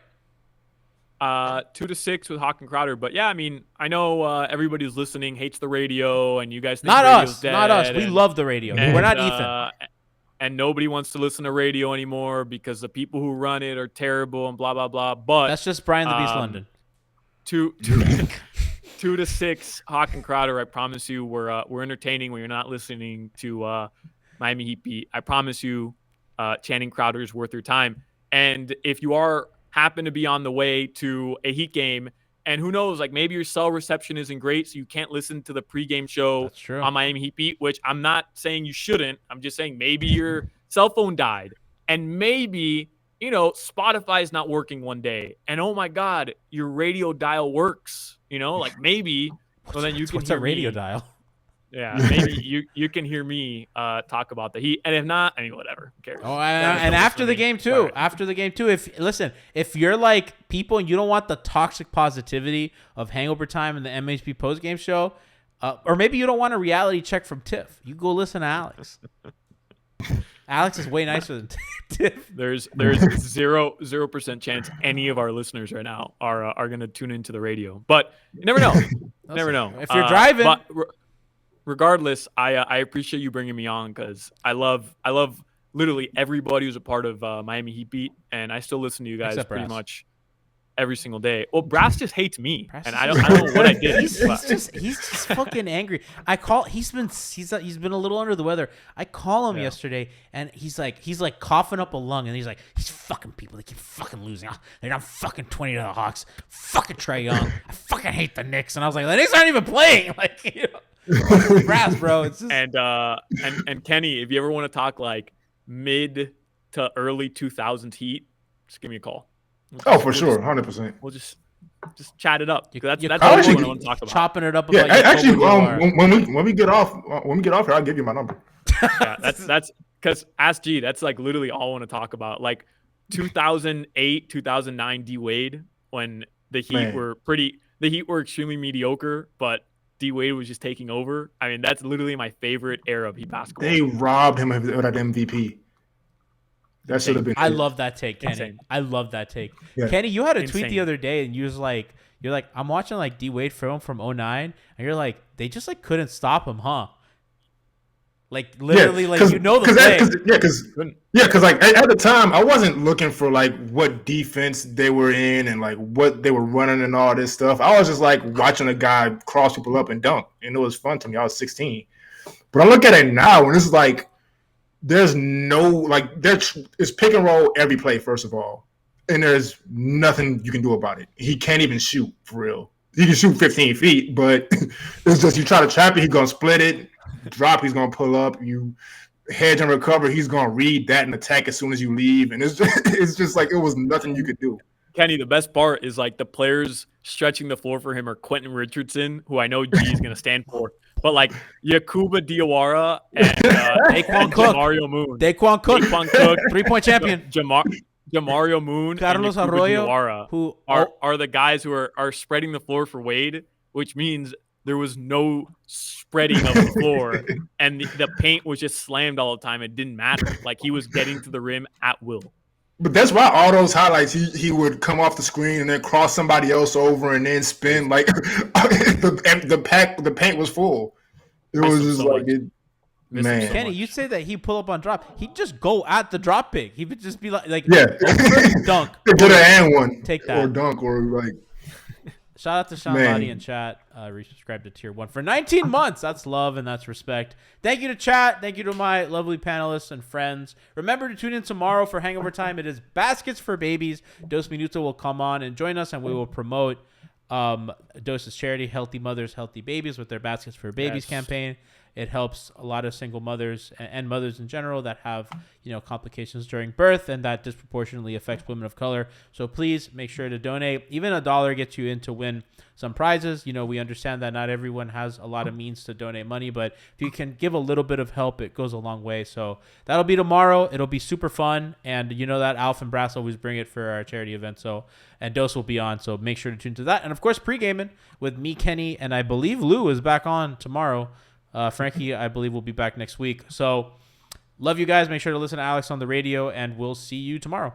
2 to 6 with Hawk and Crowder. But yeah, I mean, I know everybody who's listening hates the radio, and you guys think radio's dead. Not us. We love the radio. We're not Ethan. And nobody wants to listen to radio anymore because the people who run it are terrible and blah blah blah. But that's just Brian the Beast London. 2 to 6 Hawk and Crowder. I promise you, we're entertaining when you're not listening to Miami Heat Beat. I promise you, Channing Crowder is worth your time. And if you happen to be on the way to a Heat game, and who knows, like maybe your cell reception isn't great, so you can't listen to the pregame show on Miami Heat Beat, which I'm not saying you shouldn't. I'm just saying maybe your cell phone died, and maybe, Spotify is not working one day, and oh my God, your radio dial works, like maybe, well then you can What's hear a radio me. dial? Yeah, maybe you can hear me talk about the Heat, and if not, I mean, whatever. Who cares? Oh, and after the game too. Right. After the game too. If you're like people and you don't want the toxic positivity of Hangover Time and the MHP postgame show, or maybe you don't want a reality check from Tiff, you go listen to Alex. Alex is way nicer than Tiff. There's 0% chance any of our listeners right now are gonna tune into the radio, but you never know. Never know. If you're driving. But regardless, I appreciate you bringing me on because I love literally everybody who's a part of Miami Heat Beat, and I still listen to you guys Except pretty Brass. much every single day. Well, Brass just hates me, and I don't know what I did. He's just fucking angry. He's been a little under the weather. I call him yesterday, and he's like coughing up a lung, and he's like, these fucking people, they keep fucking losing. They're down fucking 20 to the Hawks. Fucking Trae Young. I fucking hate the Knicks, and I was like, the Knicks aren't even playing. Like, Brass, bro. It's just... and Kenny, if you ever want to talk like mid to early 2000s Heat, just give me a call. For sure, 100%. We'll just chat it up. That's you're what I actually want to talk about. Chopping it up. Yeah, about actually, when we get off here, I'll give you my number. Yeah, that's because Ask G. That's like literally all I want to talk about. Like 2008, 2009 D Wade, when the Heat Man. were pretty. The Heat were extremely mediocre, but D Wade was just taking over. I mean, that's literally my favorite era of Heat basketball. They robbed him of that MVP. That should have been. I it. love that take, Kenny. Insane. I love that take. Yeah. Kenny, you had a tweet Insane. the other day, and you're like, I'm watching like D Wade film from 09, and you're like, they just like couldn't stop him, huh? Like literally, like you know the play. Because like at the time I wasn't looking for like what defense they were in and like what they were running and all this stuff. I was just like watching a guy cross people up and dunk, and it was fun to me. I was 16, but I look at it now and it's like there's no like it's pick and roll every play first of all, and there's nothing you can do about it. He can't even shoot for real. He can shoot 15 feet, but it's just you try to trap it, he's gonna split it. Drop, he's gonna pull up. You hedge and recover, he's gonna read that and attack as soon as you leave. And it's just like it was nothing you could do. Kenny, the best part is like the players stretching the floor for him are Quentin Richardson, who I know G is gonna stand for, but like Yakuba Diawara and Daquan Cook. Jamario Moon, Daquan Cook, 3-point champion. Jamario Moon, Carlos and Yakuba Arroyo, Diawara, who are the guys who are spreading the floor for Wade, which means there was no spreading of the floor, and the paint was just slammed all the time. It didn't matter. Like he was getting to the rim at will. But that's why all those highlights, he would come off the screen and then cross somebody else over and then spin like the paint was full. It was just like it. Man, Kenny, you say that he pull up on drop. He'd just go at the drop pick. He would just be like yeah, dunk. Get an and one, Take that or dunk or like. Shout out to Sean Lottie in chat. Resubscribe to tier 1 for 19 months. That's love and that's respect. Thank you to chat. Thank you to my lovely panelists and friends. Remember to tune in tomorrow for Hangover Time. It is Baskets for Babies. Dos Minuto will come on and join us, and we will promote Dos's charity, Healthy Mothers, Healthy Babies, with their Baskets for Babies campaign. It helps a lot of single mothers and mothers in general that have, complications during birth, and that disproportionately affects women of color. So please make sure to donate. Even $1 gets you in to win some prizes. We understand that not everyone has a lot of means to donate money, but if you can give a little bit of help, it goes a long way. So that'll be tomorrow. It'll be super fun. And that Alf and Brass always bring it for our charity event. And Dos will be on. So make sure to tune to that. And of course, pre-gaming with me, Kenny, and I believe Lou is back on tomorrow. Frankie, I believe, will be back next week. So love you guys. Make sure to listen to Alex on the radio, and we'll see you tomorrow.